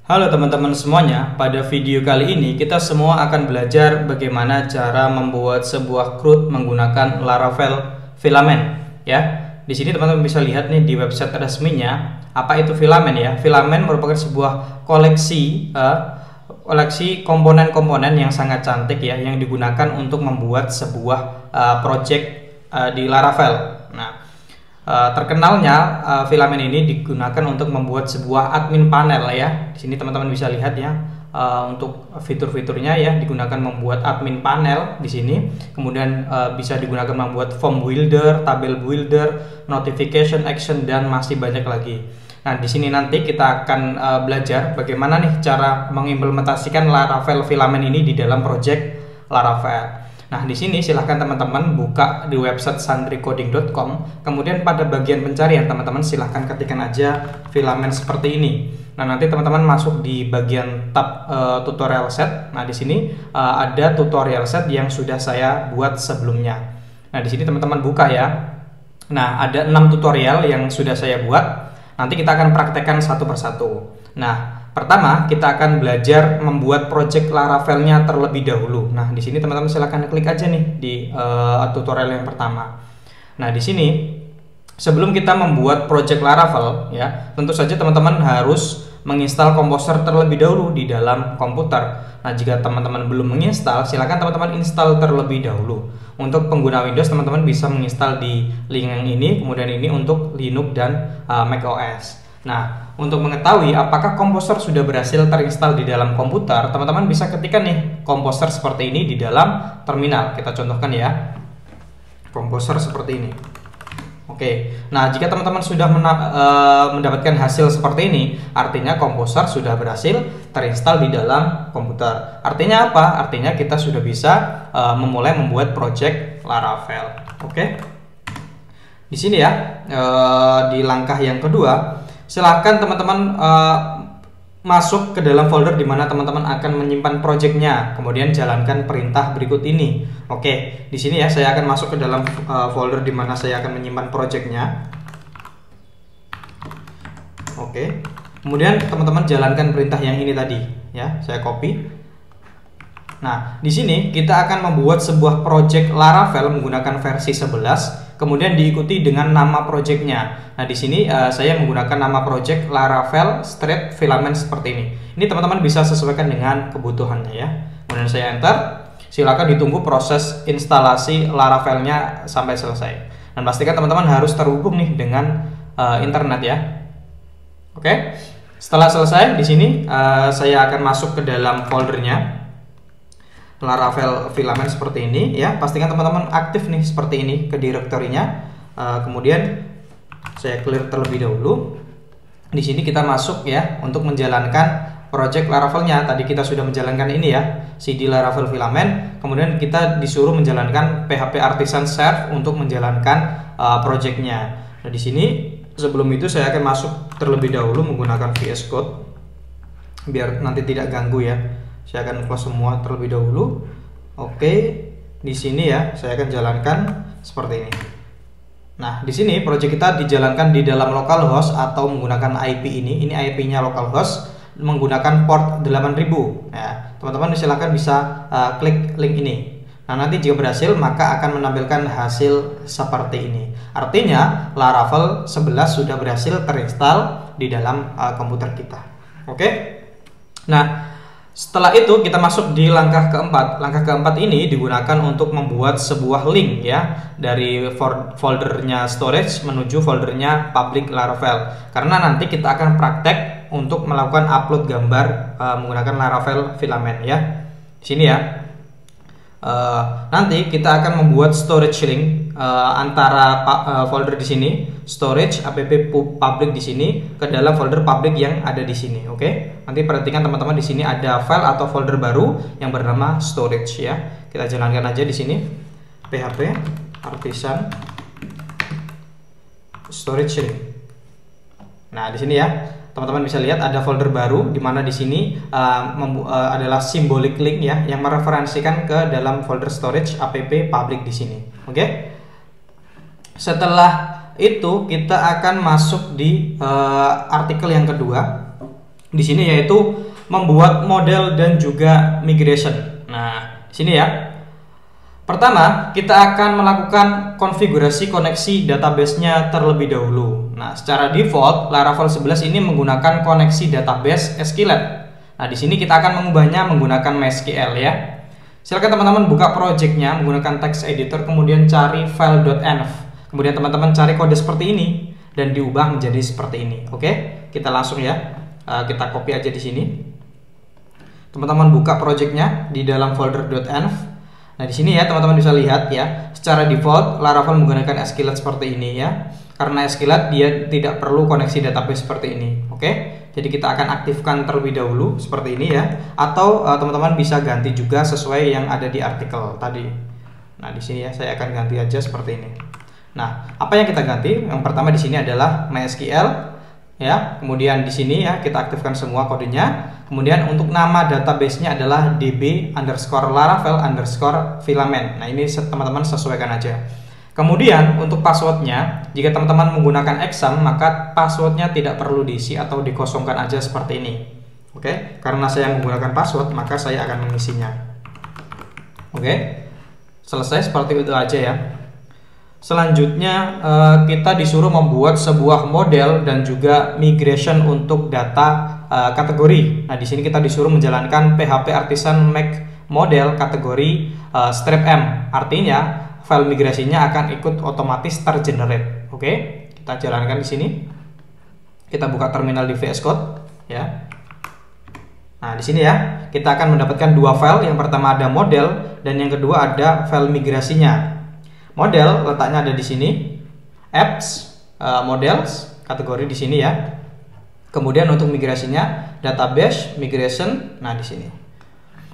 Halo teman-teman semuanya, pada video kali ini kita semua akan belajar bagaimana cara membuat sebuah CRUD menggunakan Laravel filament ya. Di sini teman-teman bisa lihat nih di website resminya, apa itu filament ya. Filament merupakan sebuah koleksi komponen-komponen yang sangat cantik ya, yang digunakan untuk membuat sebuah project di Laravel. Nah, terkenalnya filament ini digunakan untuk membuat sebuah admin panel ya. Di sini teman-teman bisa lihat ya, untuk fitur-fiturnya ya, digunakan membuat admin panel di sini. Kemudian bisa digunakan membuat form builder, tabel builder, notification action, dan masih banyak lagi. Nah, di sini nanti kita akan belajar bagaimana nih cara mengimplementasikan Laravel filament ini di dalam project Laravel. Nah, di sini silahkan teman-teman buka di website sandricoding.com. Kemudian pada bagian pencarian teman-teman silahkan ketikkan aja filament seperti ini. Nah, nanti teman-teman masuk di bagian tab tutorial set. Nah, di sini ada tutorial set yang sudah saya buat sebelumnya. Nah, di sini teman-teman buka ya. Nah, ada 6 tutorial yang sudah saya buat. Nanti kita akan praktekkan satu persatu. Nah, pertama, kita akan belajar membuat project Laravelnya terlebih dahulu. Nah, di sini teman-teman silahkan klik aja nih di tutorial yang pertama. Nah, di sini sebelum kita membuat project Laravel ya, tentu saja teman-teman harus menginstal Composer terlebih dahulu di dalam komputer. Nah, jika teman-teman belum menginstal, silahkan teman-teman install terlebih dahulu. Untuk pengguna Windows, teman-teman bisa menginstal di link yang ini, kemudian ini untuk Linux dan macOS. Nah, untuk mengetahui apakah Composer sudah berhasil terinstall di dalam komputer, teman-teman bisa ketikkan nih Composer seperti ini di dalam terminal. Kita contohkan ya, Composer seperti ini. Oke, nah jika teman-teman sudah mendapatkan hasil seperti ini, artinya Composer sudah berhasil terinstall di dalam komputer. Artinya apa? Artinya kita sudah bisa memulai membuat project Laravel. Oke, di sini ya, di langkah yang kedua, silahkan teman-teman masuk ke dalam folder di mana teman-teman akan menyimpan projectnya, kemudian jalankan perintah berikut ini. Oke, di sini ya saya akan masuk ke dalam folder di mana saya akan menyimpan projectnya. Oke, kemudian teman-teman jalankan perintah yang ini tadi ya, saya copy. Nah, di sini kita akan membuat sebuah project Laravel menggunakan versi 11, kemudian diikuti dengan nama projectnya. Nah, di sini saya menggunakan nama project Laravel Straight Filament seperti ini. Ini teman-teman bisa sesuaikan dengan kebutuhannya ya. Kemudian saya enter. Silakan ditunggu proses instalasi Laravelnya sampai selesai. Dan pastikan teman-teman harus terhubung nih dengan internet ya. Oke. Setelah selesai, di sini saya akan masuk ke dalam foldernya Laravel filament seperti ini ya. Pastikan teman-teman aktif nih seperti ini ke direktorinya. Kemudian saya clear terlebih dahulu. Di sini kita masuk ya untuk menjalankan project Laravelnya. Tadi kita sudah menjalankan ini ya, CD Laravel filament. Kemudian kita disuruh menjalankan PHP Artisan Serve untuk menjalankan projectnya. Nah, di sini sebelum itu saya akan masuk terlebih dahulu menggunakan VS Code biar nanti tidak ganggu ya. Saya akan close semua terlebih dahulu. Oke, di sini ya saya akan jalankan seperti ini. Nah, di sini project kita dijalankan di dalam localhost atau menggunakan IP ini. Ini IP-nya localhost menggunakan port 8000. Ya, teman-teman silakan bisa klik link ini. Nah, nanti jika berhasil maka akan menampilkan hasil seperti ini. Artinya Laravel 11 sudah berhasil terinstall di dalam komputer kita. Oke. Nah, setelah itu kita masuk di langkah keempat. Langkah keempat ini digunakan untuk membuat sebuah link ya, dari foldernya storage menuju foldernya public Laravel. Karena nanti kita akan praktek untuk melakukan upload gambar menggunakan Laravel filament ya. Di sini ya. Nanti kita akan membuat storage link antara folder di sini, storage app public di sini ke dalam folder public yang ada di sini. Oke. Nanti perhatikan teman-teman, di sini ada file atau folder baru yang bernama storage ya. Kita jalankan aja di sini. PHP Artisan Storage link. Nah, di sini ya. Teman-teman bisa lihat ada folder baru di mana di sini adalah symbolic link ya, yang mereferensikan ke dalam folder storage app public di sini. Oke. Setelah itu kita akan masuk di artikel yang kedua. di sini, yaitu membuat model dan juga migration. Nah, di sini ya. Pertama, kita akan melakukan konfigurasi koneksi database-nya terlebih dahulu. Nah, secara default Laravel 11 ini menggunakan koneksi database SQLite. Nah, di sini kita akan mengubahnya menggunakan MySQL ya. Silakan teman-teman buka project-nya menggunakan text editor, kemudian cari file.env. Kemudian teman-teman cari kode seperti ini dan diubah menjadi seperti ini. Oke, kita langsung ya. Kita copy aja di sini. Teman-teman buka project-nya di dalam folder.env. Nah, di sini ya teman-teman bisa lihat ya, secara default Laravel menggunakan SQLite seperti ini ya. Karena SQLite dia tidak perlu koneksi database seperti ini. Oke. Jadi kita akan aktifkan terlebih dahulu seperti ini ya. Atau teman-teman bisa ganti juga sesuai yang ada di artikel tadi. Nah, di sini ya saya akan ganti aja seperti ini. Nah, apa yang kita ganti? Yang pertama di sini adalah MySQL ya. Kemudian di sini ya kita aktifkan semua kodenya. Kemudian untuk nama database-nya adalah db_laravel_filament. Nah, ini teman-teman sesuaikan aja. Kemudian untuk passwordnya, jika teman-teman menggunakan exam, maka passwordnya tidak perlu diisi atau dikosongkan aja seperti ini. Oke, karena saya menggunakan password, maka saya akan mengisinya. Oke, selesai seperti itu aja ya. Selanjutnya kita disuruh membuat sebuah model dan juga migration untuk data kategori. Nah, di sini kita disuruh menjalankan PHP Artisan Make model kategori strip M. Artinya file migrasinya akan ikut otomatis tergenerate. Oke, kita jalankan di sini. Kita buka terminal di VS Code ya. Nah, di sini ya kita akan mendapatkan dua file. Yang pertama ada model dan yang kedua ada file migrasinya. Model letaknya ada di sini, apps, models, kategori di sini ya. Kemudian untuk migrasinya, database, migration, nah di sini.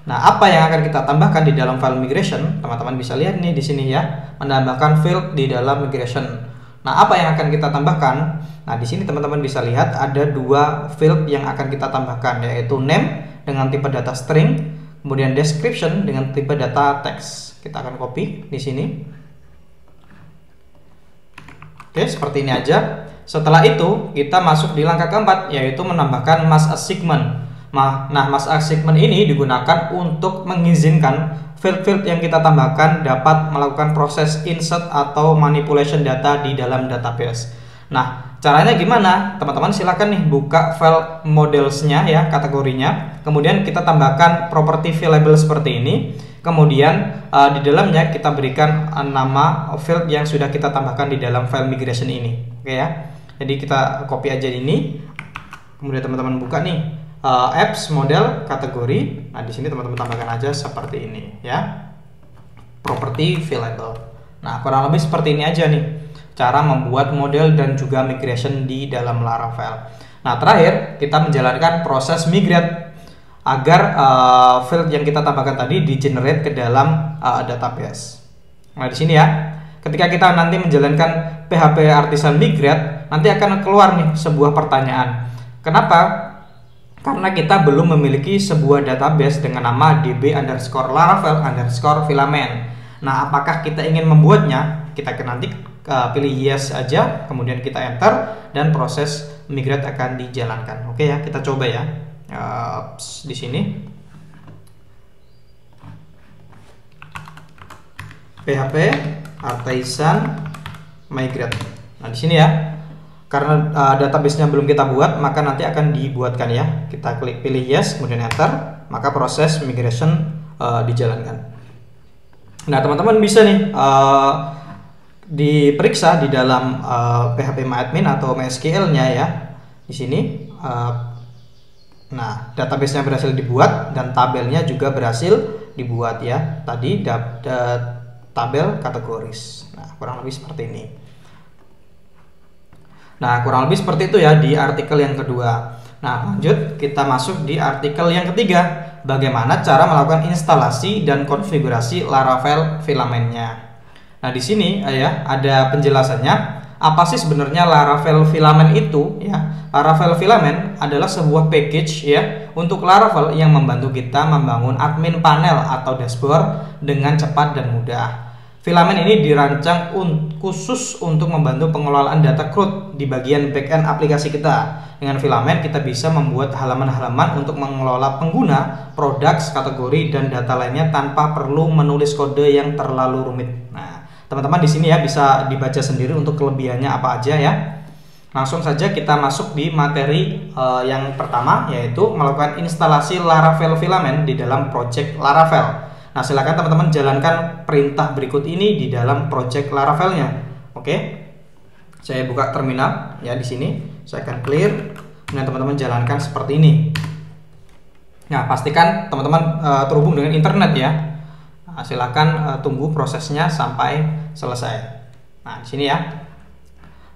Nah, apa yang akan kita tambahkan di dalam file migration? Teman-teman bisa lihat nih di sini ya, menambahkan field di dalam migration. Nah, apa yang akan kita tambahkan? Nah, di sini teman-teman bisa lihat ada dua field yang akan kita tambahkan, yaitu name dengan tipe data string, kemudian description dengan tipe data text. Kita akan copy di sini. Oke, seperti ini aja. Setelah itu, kita masuk di langkah keempat, yaitu menambahkan mass assignment. Nah, mass assignment ini digunakan untuk mengizinkan field-field yang kita tambahkan dapat melakukan proses insert atau manipulation data di dalam database. Nah, caranya gimana? Teman-teman silakan nih buka file models-nya ya, kategorinya. Kemudian kita tambahkan property variable seperti ini. Kemudian di dalamnya kita berikan nama field yang sudah kita tambahkan di dalam file migration ini. Oke ya. Jadi kita copy aja ini. Kemudian teman-teman buka nih apps model kategori. Nah, di sini teman-teman tambahkan aja seperti ini ya. Property variable. Nah, kurang lebih seperti ini aja nih cara membuat model dan juga migration di dalam Laravel. Nah, terakhir kita menjalankan proses migrate agar field yang kita tambahkan tadi di-generate ke dalam database. Nah, di sini ya, ketika kita nanti menjalankan PHP Artisan Migrate, nanti akan keluar nih sebuah pertanyaan. Kenapa? Karena kita belum memiliki sebuah database dengan nama db_laravel_filament. Nah, apakah kita ingin membuatnya? Kita akan nanti pilih yes aja, kemudian kita enter dan proses migrate akan dijalankan. Oke ya, kita coba ya. Di sini PHP Artisan Migrate. Nah, di sini ya, karena database-nya belum kita buat, maka nanti akan dibuatkan ya. Kita klik pilih yes, kemudian enter, maka proses migration dijalankan. Nah, teman-teman bisa nih diperiksa di dalam phpMyAdmin atau MySQL-nya ya. Di sini nah, database-nya berhasil dibuat dan tabelnya juga berhasil dibuat ya. Tadi tabel kategoris. Nah, kurang lebih seperti ini. Nah, kurang lebih seperti itu ya di artikel yang kedua. Nah, lanjut kita masuk di artikel yang ketiga. Bagaimana cara melakukan instalasi dan konfigurasi Laravel filamentnya. Nah, di sini ya ada penjelasannya. Apa sih sebenarnya Laravel filament itu ya? Laravel filament adalah sebuah package ya untuk Laravel yang membantu kita membangun admin panel atau dashboard dengan cepat dan mudah. Filamen ini dirancang khusus untuk membantu pengelolaan data CRUD di bagian backend aplikasi kita. Dengan filamen kita bisa membuat halaman-halaman untuk mengelola pengguna, produk, kategori, dan data lainnya tanpa perlu menulis kode yang terlalu rumit. Nah, teman-teman di sini ya bisa dibaca sendiri untuk kelebihannya apa aja ya. Langsung saja kita masuk di materi yang pertama, yaitu melakukan instalasi Laravel filamen di dalam project Laravel. Nah, silakan teman-teman jalankan perintah berikut ini di dalam project Laravelnya. Oke, saya buka terminal ya di sini. Saya akan clear. Kemudian teman-teman jalankan seperti ini. Nah, pastikan teman-teman terhubung dengan internet ya. Nah, silakan tunggu prosesnya sampai selesai. Nah, di sini ya.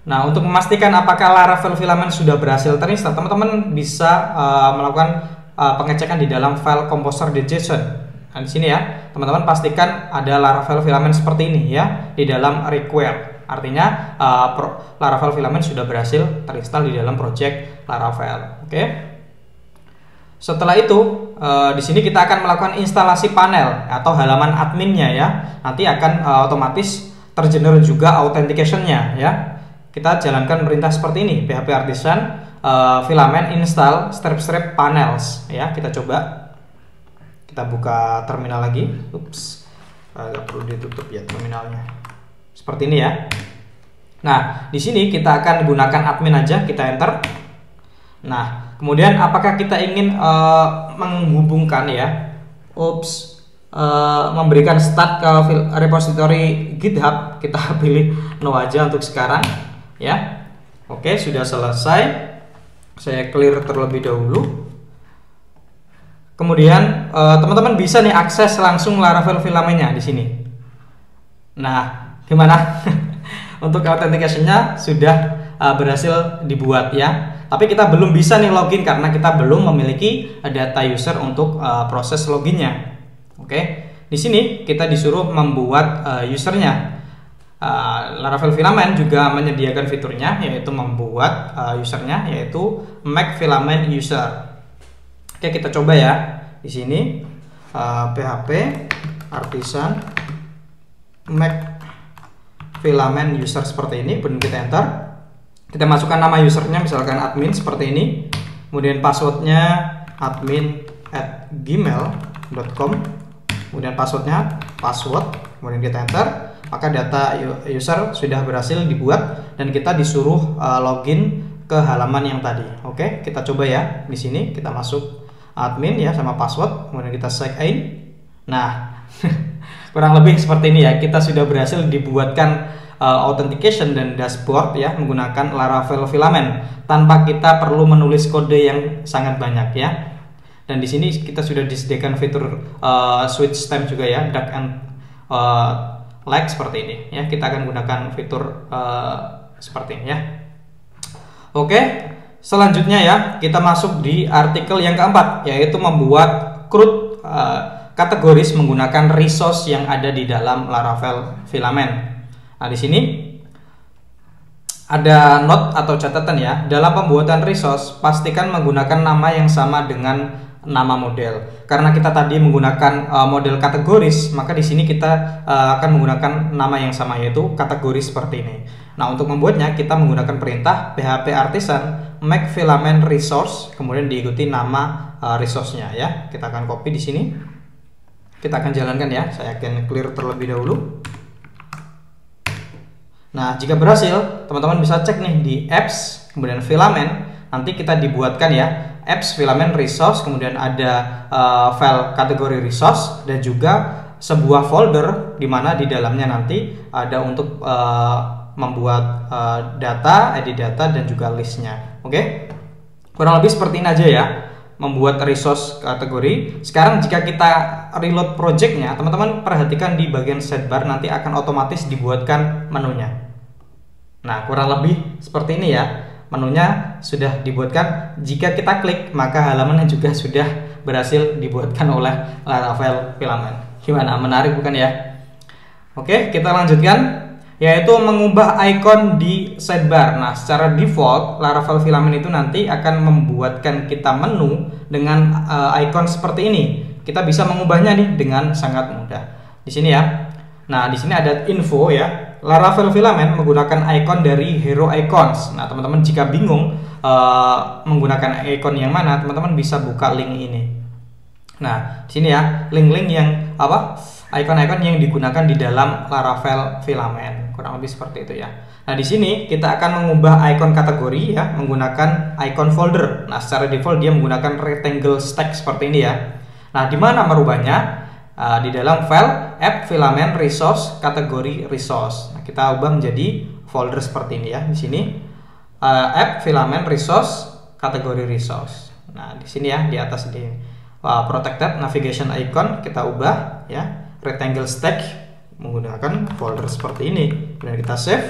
Nah, untuk memastikan apakah Laravel filamen sudah berhasil terinstall, teman-teman bisa melakukan pengecekan di dalam file composer.json. Nah, di sini ya, teman-teman pastikan ada Laravel filamen seperti ini ya di dalam require. Artinya Laravel filamen sudah berhasil terinstall di dalam project Laravel. Oke. Setelah itu, di sini kita akan melakukan instalasi panel atau halaman adminnya ya. Nanti akan otomatis tergenerate juga authentication-nya ya. Kita jalankan perintah seperti ini, php artisan filamen install strip panels ya. Kita coba. Kita buka terminal lagi. Ups, agak perlu ditutup ya terminalnya. Seperti ini ya. Nah, di sini kita akan gunakan admin aja. Kita enter. Nah, kemudian apakah kita ingin menghubungkan ya? Memberikan start ke repository GitHub. Kita pilih no aja untuk sekarang. Ya. Oke, sudah selesai. Saya clear terlebih dahulu. Kemudian teman-teman bisa nih akses langsung Laravel filamennya di sini. Nah, gimana? Untuk authentication-nya sudah berhasil dibuat ya. Tapi kita belum bisa nih login karena kita belum memiliki data user untuk proses loginnya. Oke. Di sini kita disuruh membuat usernya. Laravel filamen juga menyediakan fiturnya yaitu membuat usernya yaitu make filamen user. Oke, kita coba ya. Di sini php artisan make filamen user seperti ini. Kemudian kita enter. Kita masukkan nama usernya misalkan admin seperti ini. Kemudian passwordnya admin@gmail.com. Kemudian passwordnya password. Kemudian kita enter. Maka data user sudah berhasil dibuat dan kita disuruh login ke halaman yang tadi. Oke, kita coba ya. Di sini kita masuk admin ya sama password, kemudian kita sign in. Nah, kurang lebih seperti ini ya. Kita sudah berhasil dibuatkan authentication dan dashboard ya menggunakan Laravel filamen tanpa kita perlu menulis kode yang sangat banyak ya. Dan di sini kita sudah disediakan fitur switch time juga ya, dark and light seperti ini ya. Kita akan gunakan fitur seperti ini ya. Oke. Selanjutnya ya, kita masuk di artikel yang keempat, yaitu membuat CRUD kategoris menggunakan resource yang ada di dalam Laravel filamen. Nah, di sini ada note atau catatan ya. Dalam pembuatan resource, pastikan menggunakan nama yang sama dengan nama model. Karena kita tadi menggunakan model kategoris, maka di sini kita akan menggunakan nama yang sama yaitu kategoris seperti ini. Nah, untuk membuatnya kita menggunakan perintah php artisan make filamen resource, kemudian diikuti nama resource-nya ya. Kita akan copy di sini. Kita akan jalankan ya. Saya akan clear terlebih dahulu. Nah, jika berhasil, teman-teman bisa cek nih di apps, kemudian filamen. Nanti kita dibuatkan ya apps filamen resource, kemudian ada file kategori resource dan juga sebuah folder di mana di dalamnya nanti ada untuk membuat data, edit data dan juga listnya. Oke, kurang lebih seperti ini aja ya, membuat resource kategori. Sekarang jika kita reload projectnya, teman-teman perhatikan di bagian sidebar nanti akan otomatis dibuatkan menunya. Nah, kurang lebih seperti ini ya, menunya sudah dibuatkan. Jika kita klik, maka halamannya juga sudah berhasil dibuatkan oleh Laravel filamen. Gimana, menarik bukan ya? Oke, kita lanjutkan, yaitu mengubah icon di sidebar. Nah, secara default Laravel filamen itu nanti akan membuatkan kita menu dengan icon seperti ini. Kita bisa mengubahnya nih dengan sangat mudah. Di sini ya. Nah, di sini ada info ya. Laravel filament menggunakan icon dari Hero Icons. Nah, teman-teman jika bingung menggunakan icon yang mana, teman-teman bisa buka link ini. Nah, di sini ya, link-link yang icon-icon yang digunakan di dalam Laravel filament. Kurang lebih seperti itu ya. Nah, di sini kita akan mengubah icon kategori ya menggunakan icon folder. Nah, secara default dia menggunakan rectangle stack seperti ini ya. Nah, di mana merubahnya? Di dalam file app filament resource kategori resource. Nah, kita ubah menjadi folder seperti ini ya. Di sini app filament resource kategori resource. Nah, di sini ya di atas di protected navigation icon kita ubah ya rectangle stack menggunakan folder seperti ini. Kemudian kita save.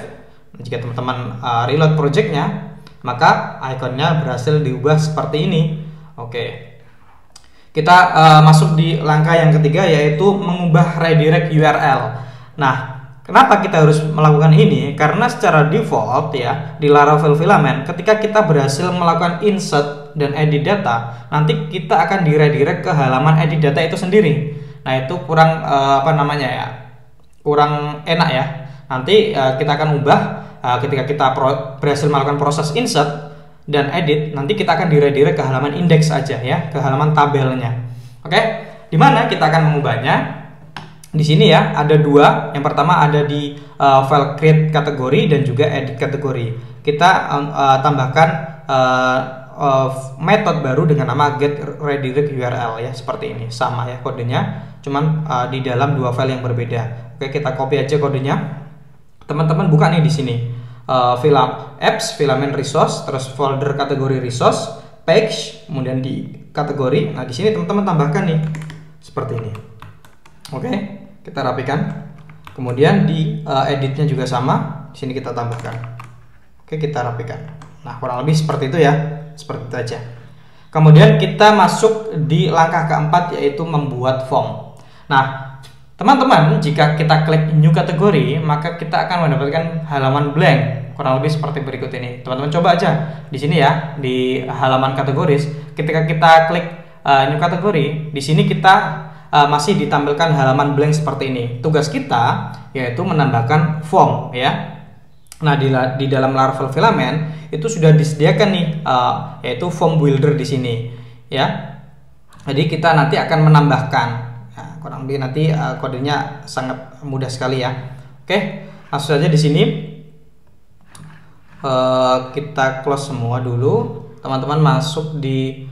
Nah, jika teman-teman reload projectnya, maka iconnya berhasil diubah seperti ini. Oke. Kita masuk di langkah yang ketiga, yaitu mengubah redirect URL. Nah, kenapa kita harus melakukan ini? Karena secara default ya di Laravel filament, ketika kita berhasil melakukan insert dan edit data, nanti kita akan diredirect ke halaman edit data itu sendiri. Nah, itu kurang kurang enak ya. Nanti kita akan ubah ketika kita berhasil melakukan proses insert dan edit, nanti kita akan diredirect ke halaman index aja ya, ke halaman tabelnya. Oke, di mana kita akan mengubahnya? Di sini ya ada dua. Yang pertama ada di file create kategori dan juga edit kategori. Kita tambahkan metode baru dengan nama get redirect URL ya, seperti ini. Sama ya kodenya, cuman di dalam dua file yang berbeda. Oke, kita copy aja kodenya. Teman-teman buka nih di sini. Apps filament resource, terus folder kategori resource, page, kemudian di kategori. Nah, di sini teman-teman tambahkan nih seperti ini. Oke, kita rapikan. Kemudian di editnya juga sama. Di sini kita tambahkan. Oke, kita rapikan. Nah, kurang lebih seperti itu ya, seperti itu aja. Kemudian kita masuk di langkah keempat, yaitu membuat form. Nah, teman-teman, jika kita klik new kategori, maka kita akan mendapatkan halaman blank. Kurang lebih seperti berikut ini. Teman-teman coba aja di sini ya, di halaman kategoris. Ketika kita klik new kategori, di sini kita masih ditampilkan halaman blank seperti ini. Tugas kita yaitu menambahkan form ya. Nah, di dalam Laravel filament itu sudah disediakan nih yaitu form builder di sini ya. Jadi kita nanti akan menambahkan. Kurang lebih nanti kodenya sangat mudah sekali ya. Oke, langsung saja di sini kita close semua dulu. Teman-teman masuk di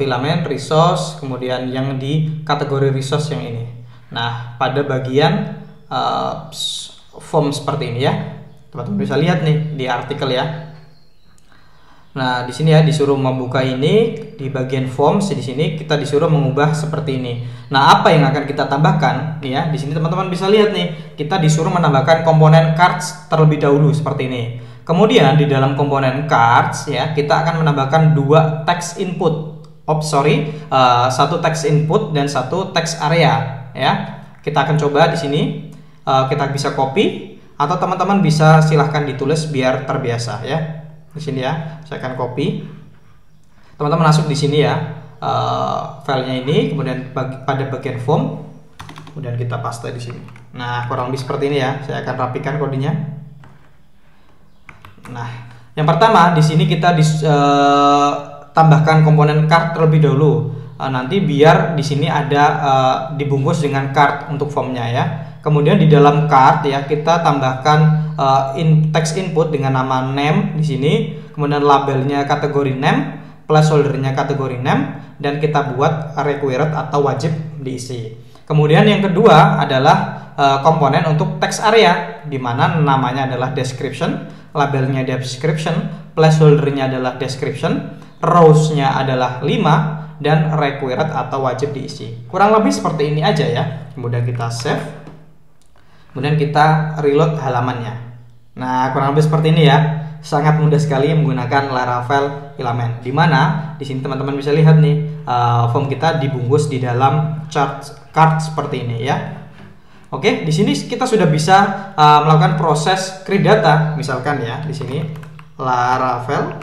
filament resource, kemudian yang di kategori resource yang ini. Nah, pada bagian form seperti ini ya, teman-teman bisa lihat nih di artikel ya. Nah, di sini ya disuruh membuka ini di bagian forms. Di sini kita disuruh mengubah seperti ini. Nah, apa yang akan kita tambahkan? Nih ya, di sini teman-teman bisa lihat nih, kita disuruh menambahkan komponen cards terlebih dahulu seperti ini. Kemudian di dalam komponen cards ya, kita akan menambahkan dua text input. Satu text input dan satu text area ya. Kita akan coba di sini. Kita bisa copy atau teman-teman bisa silahkan ditulis biar terbiasa ya. Di sini ya, saya akan copy. Teman-teman masuk di sini ya, filenya ini, kemudian pada bagian form, kemudian kita paste di sini. Nah, kurang lebih seperti ini ya. Saya akan rapikan kodenya. Nah, yang pertama di sini kita tambahkan komponen card terlebih dahulu. Nanti biar di sini ada dibungkus dengan card untuk formnya ya. Kemudian di dalam card ya kita tambahkan text input dengan nama name di sini, kemudian labelnya kategori name, placeholdernya kategori name, dan kita buat required atau wajib diisi. Kemudian yang kedua adalah komponen untuk text area, di mana namanya adalah description, labelnya description, placeholdernya adalah description, rows-nya adalah 5, dan required atau wajib diisi. Kurang lebih seperti ini aja ya. Kemudian kita save. Kemudian kita reload halamannya. Nah, kurang lebih seperti ini ya. Sangat mudah sekali menggunakan Laravel filament. Dimana di sini teman-teman bisa lihat nih, form kita dibungkus di dalam card seperti ini ya. Oke, di sini kita sudah bisa melakukan proses create data. Misalkan ya, di sini Laravel.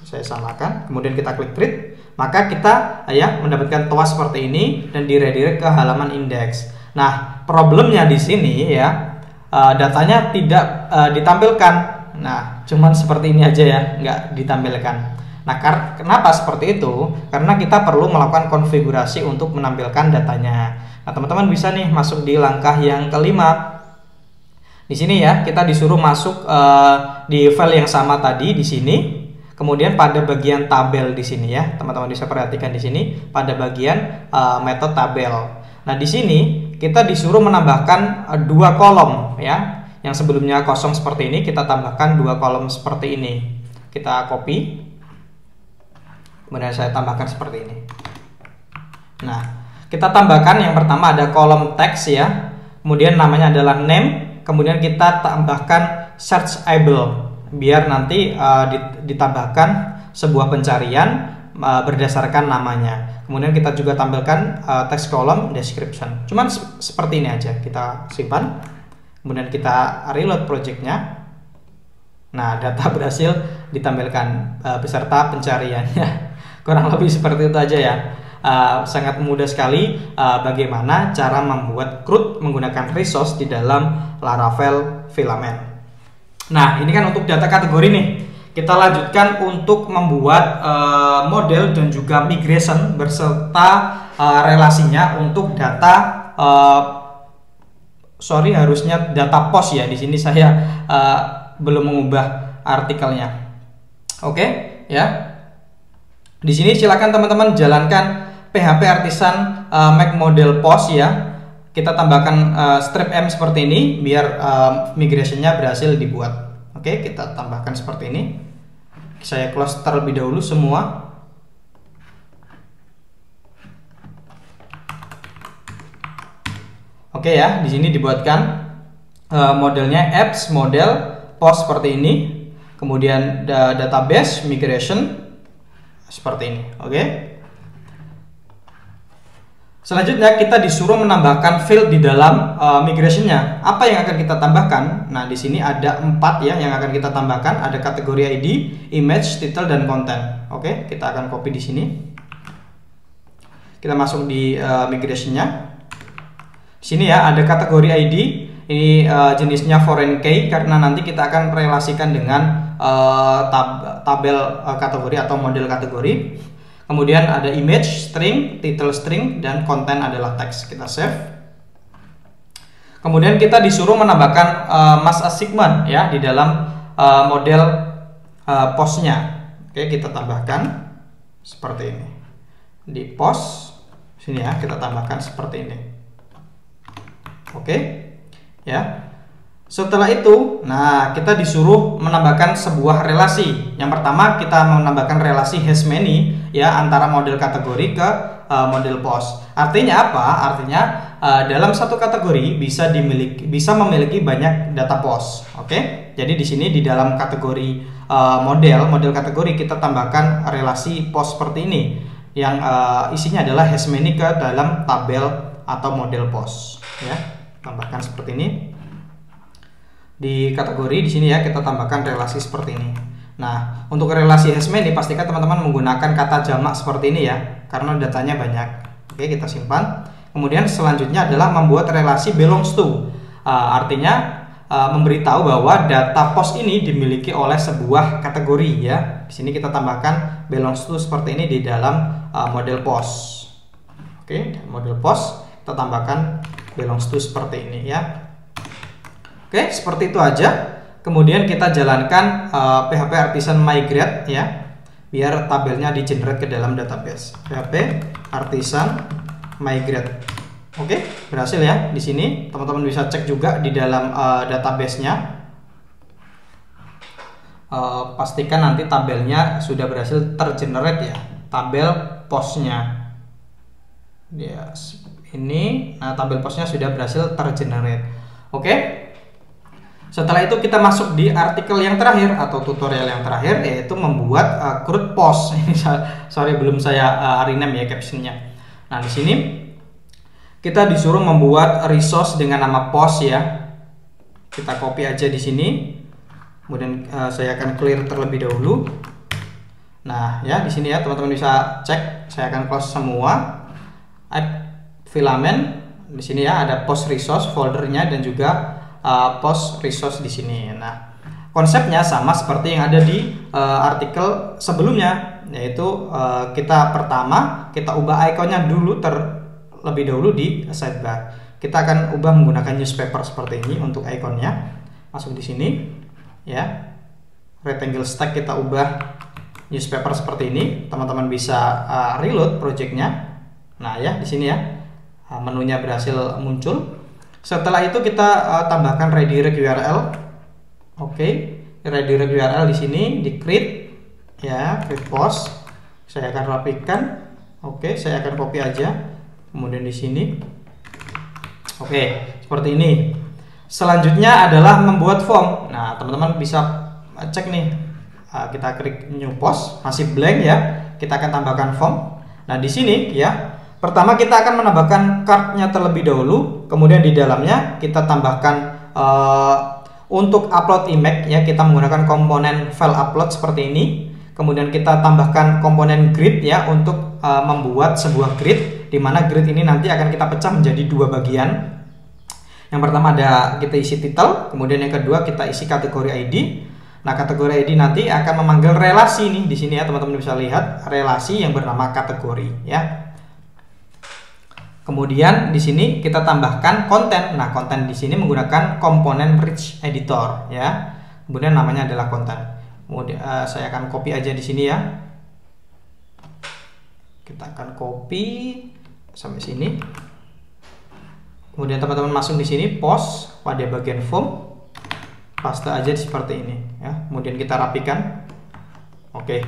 Saya samakan. Kemudian kita klik create. Maka kita ya mendapatkan toas seperti ini dan diredirect ke halaman index. Nah, problemnya di sini ya, datanya tidak ditampilkan. Nah, cuman seperti ini aja ya, nggak ditampilkan. Nah, kenapa seperti itu? Karena kita perlu melakukan konfigurasi untuk menampilkan datanya. Nah, teman-teman bisa nih masuk di langkah yang kelima. Di sini ya, kita disuruh masuk di file yang sama tadi di sini. Kemudian pada bagian tabel di sini ya, teman-teman bisa perhatikan di sini pada bagian metode tabel. Nah, di sini kita disuruh menambahkan dua kolom ya. Yang sebelumnya kosong seperti ini, kita tambahkan dua kolom seperti ini. Kita copy. Kemudian saya tambahkan seperti ini. Nah, kita tambahkan yang pertama ada kolom teks ya. Kemudian namanya adalah name. Kemudian kita tambahkan searchable biar nanti ditambahkan sebuah pencarian berdasarkan namanya. Kemudian kita juga tampilkan text column description. Cuman seperti ini aja. Kita simpan. Kemudian kita reload projectnya. Nah, data berhasil ditampilkan beserta pencariannya. Kurang lebih seperti itu aja ya. Sangat mudah sekali bagaimana cara membuat CRUD menggunakan resource di dalam Laravel filament. Nah, ini kan untuk data kategori nih. Kita lanjutkan untuk membuat model dan juga migration berserta relasinya untuk data harusnya data post ya. Di sini saya belum mengubah artikelnya. Oke, ya. Di sini silakan teman-teman jalankan PHP Artisan make model post ya. Kita tambahkan strip M seperti ini biar migrationnya berhasil dibuat. Oke, kita tambahkan seperti ini. Saya close terlebih dahulu semua. Oke ya, di sini dibuatkan modelnya apps model post seperti ini. Kemudian database migration seperti ini. Oke. Selanjutnya kita disuruh menambahkan field di dalam migrationnya. Apa yang akan kita tambahkan? Nah, di sini ada 4 ya yang akan kita tambahkan. Ada kategori ID, image, title, dan konten. Oke, kita akan copy di sini. Kita masuk di migrationnya. Di sini ya ada kategori ID. Ini jenisnya foreign key karena nanti kita akan relasikan dengan tabel kategori atau model kategori. Kemudian ada image, string, title string, dan konten adalah teks. Kita save. Kemudian kita disuruh menambahkan mass assignment ya di dalam model postnya. Oke, kita tambahkan seperti ini. Di post sini ya kita tambahkan seperti ini. Oke, ya. Setelah itu, nah kita disuruh menambahkan sebuah relasi. Yang pertama kita menambahkan relasi has many ya antara model kategori ke model post. Artinya apa? Artinya dalam satu kategori bisa memiliki banyak data post. Oke. Jadi di sini di dalam kategori model kategori kita tambahkan relasi post seperti ini yang isinya adalah has many ke dalam tabel atau model post ya. Tambahkan seperti ini. Di kategori di sini ya kita tambahkan relasi seperti ini. Nah, untuk relasi has many pastikan teman-teman menggunakan kata jamak seperti ini ya, karena datanya banyak. Oke, kita simpan. Kemudian selanjutnya adalah membuat relasi belongs to. Artinya memberitahu bahwa data post ini dimiliki oleh sebuah kategori ya. Di sini kita tambahkan belongs to seperti ini di dalam model post. Oke, model post kita tambahkan belongs to seperti ini ya. Oke, seperti itu aja. Kemudian kita jalankan PHP Artisan migrate ya, biar tabelnya di-generate ke dalam database. PHP Artisan migrate. Oke, berhasil ya. Di sini teman-teman bisa cek juga di dalam database-nya. Pastikan nanti tabelnya sudah berhasil tergenerate ya, tabel postnya. Ya, ini, nah tabel postnya sudah berhasil tergenerate. Oke. Setelah itu kita masuk di artikel yang terakhir atau tutorial yang terakhir, yaitu membuat CRUD post. Ini sorry belum saya rename ya captionnya. Nah di sini kita disuruh membuat resource dengan nama post ya. Kita copy aja di sini. Kemudian saya akan clear terlebih dahulu. Nah ya di sini ya teman-teman bisa cek. Saya akan close semua. Add filament di sini ya ada post resource foldernya dan juga post resource di sini. Nah, konsepnya sama seperti yang ada di artikel sebelumnya, yaitu kita pertama kita ubah ikonnya dulu terlebih dahulu di sidebar. Kita akan ubah menggunakan newspaper seperti ini untuk ikonnya. Masuk di sini ya. Rectangle stack kita ubah newspaper seperti ini. Teman-teman bisa reload projectnya. Nah ya, di sini ya menunya berhasil muncul. Setelah itu kita tambahkan redirect URL. Oke, redirect URL di sini di create ya, create post. Saya akan rapikan. Oke, saya akan copy aja. Kemudian di sini. Oke, seperti ini. Selanjutnya adalah membuat form. Nah, teman-teman bisa cek nih. Kita klik new post, masih blank ya. Kita akan tambahkan form. Nah, di sini ya. Pertama kita akan menambahkan card-nya terlebih dahulu, kemudian di dalamnya kita tambahkan untuk upload image ya, kita menggunakan komponen file upload seperti ini. Kemudian kita tambahkan komponen grid ya untuk membuat sebuah grid, di mana grid ini nanti akan kita pecah menjadi dua bagian. Yang pertama ada kita isi title, kemudian yang kedua kita isi kategori ID. Nah, kategori ID nanti akan memanggil relasi nih di sini ya, teman-teman bisa lihat relasi yang bernama kategori ya. Kemudian di sini kita tambahkan konten. Nah, konten di sini menggunakan komponen rich editor ya. Kemudian namanya adalah konten. Kemudian saya akan copy aja di sini ya. Kita akan copy sampai sini. Kemudian teman-teman masuk di sini post pada bagian form. Paste aja seperti ini ya. Kemudian kita rapikan. Oke.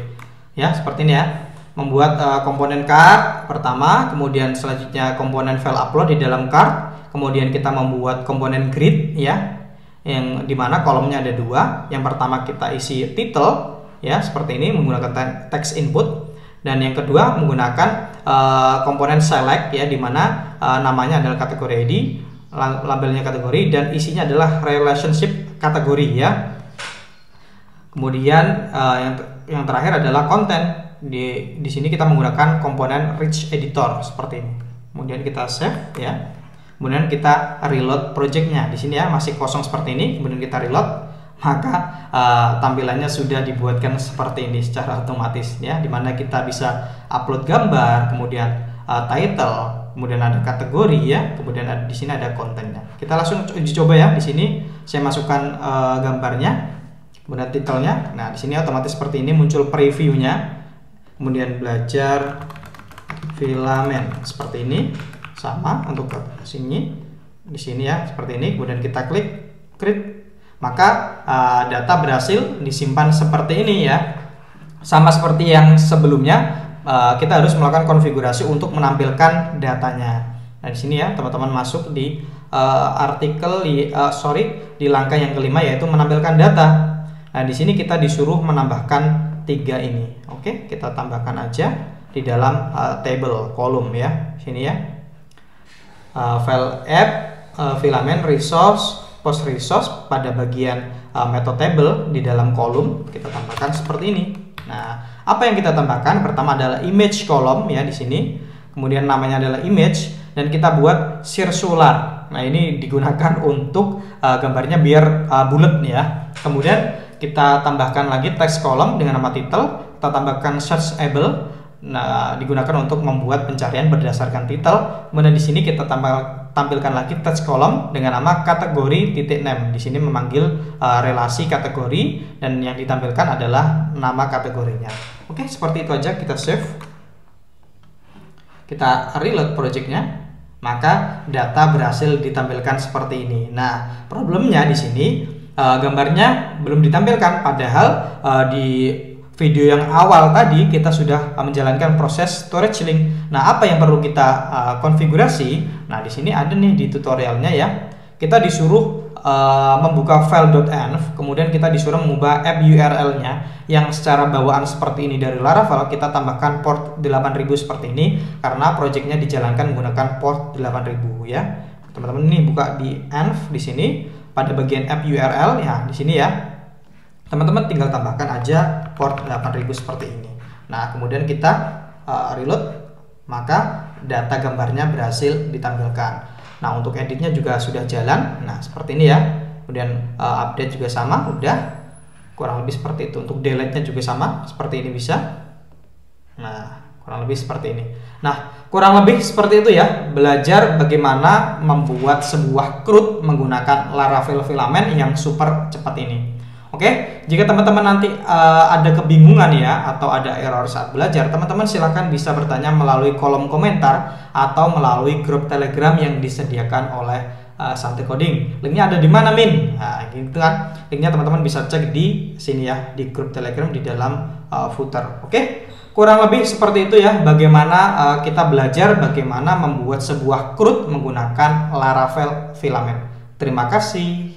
Ya, seperti ini ya. Membuat komponen card pertama, kemudian selanjutnya komponen file upload di dalam card, kemudian kita membuat komponen grid ya, yang dimana kolomnya ada dua. Yang pertama kita isi title ya, seperti ini menggunakan text input, dan yang kedua menggunakan komponen select ya, dimana namanya adalah kategori ID, labelnya kategori, dan isinya adalah relationship kategori ya. Kemudian yang terakhir adalah konten. Di sini kita menggunakan komponen rich editor seperti ini. Kemudian kita save ya. Kemudian kita reload projectnya. Di sini ya masih kosong seperti ini. Kemudian kita reload, maka tampilannya sudah dibuatkan seperti ini secara otomatis ya. Dimana kita bisa upload gambar, kemudian title, kemudian ada kategori ya. Kemudian di sini ada kontennya. Kita langsung uji coba ya. Di sini saya masukkan gambarnya, kemudian titelnya. Nah, di sini otomatis seperti ini muncul previewnya. Kemudian belajar filamen seperti ini, sama untuk ke sini, di sini ya seperti ini. Kemudian kita klik create, maka data berhasil disimpan seperti ini ya. Sama seperti yang sebelumnya, kita harus melakukan konfigurasi untuk menampilkan datanya. Nah, di sini ya teman-teman masuk di artikel di langkah yang kelima, yaitu menampilkan data. Nah, di sini kita disuruh menambahkan 3 ini. Oke, kita tambahkan aja di dalam table kolom ya. Sini ya. File app, filament, resource, post resource pada bagian method table di dalam kolom kita tambahkan seperti ini. Nah, apa yang kita tambahkan? Pertama adalah image kolom ya di sini. Kemudian namanya adalah image, dan kita buat circular. Nah, ini digunakan untuk gambarnya biar bulat ya. Kemudian kita tambahkan lagi text column dengan nama title, kita tambahkan searchable. Nah, digunakan untuk membuat pencarian berdasarkan title. Kemudian di sini kita tampilkan lagi text column dengan nama kategori .name. Di sini memanggil relasi kategori, dan yang ditampilkan adalah nama kategorinya. Oke, seperti itu aja. Kita save. Kita reload projectnya. Maka data berhasil ditampilkan seperti ini. Nah, problemnya di sini gambarnya belum ditampilkan, padahal di video yang awal tadi kita sudah menjalankan proses storage link. Nah, apa yang perlu kita konfigurasi? Nah, di sini ada nih di tutorialnya ya. Kita disuruh membuka file.env, kemudian kita disuruh mengubah app URL-nya yang secara bawaan seperti ini dari Laravel. Kita tambahkan port 8000 seperti ini karena projectnya dijalankan menggunakan port 8000 ya. Teman-teman ini buka di env di sini. Pada bagian app URL ya di sini ya, teman-teman tinggal tambahkan aja port 8000 seperti ini. Nah, kemudian kita reload, maka data gambarnya berhasil ditampilkan. Nah, untuk editnya juga sudah jalan. Nah, seperti ini ya. Kemudian update juga sama, udah kurang lebih seperti itu. Untuk delete-nya juga sama, seperti ini bisa. Nah, kurang lebih seperti ini. Nah, kurang lebih seperti itu ya, belajar bagaimana membuat sebuah CRUD menggunakan Laravel filament yang super cepat ini. Oke, jika teman-teman nanti ada kebingungan ya atau ada error saat belajar, teman-teman silahkan bisa bertanya melalui kolom komentar atau melalui grup Telegram yang disediakan oleh Santai Coding. Linknya ada di mana, Min? Nah, gitu kan. Linknya teman-teman bisa cek di sini ya, di grup Telegram di dalam footer. Oke, kurang lebih seperti itu ya, bagaimana kita belajar bagaimana membuat sebuah CRUD menggunakan Laravel filament. Terima kasih.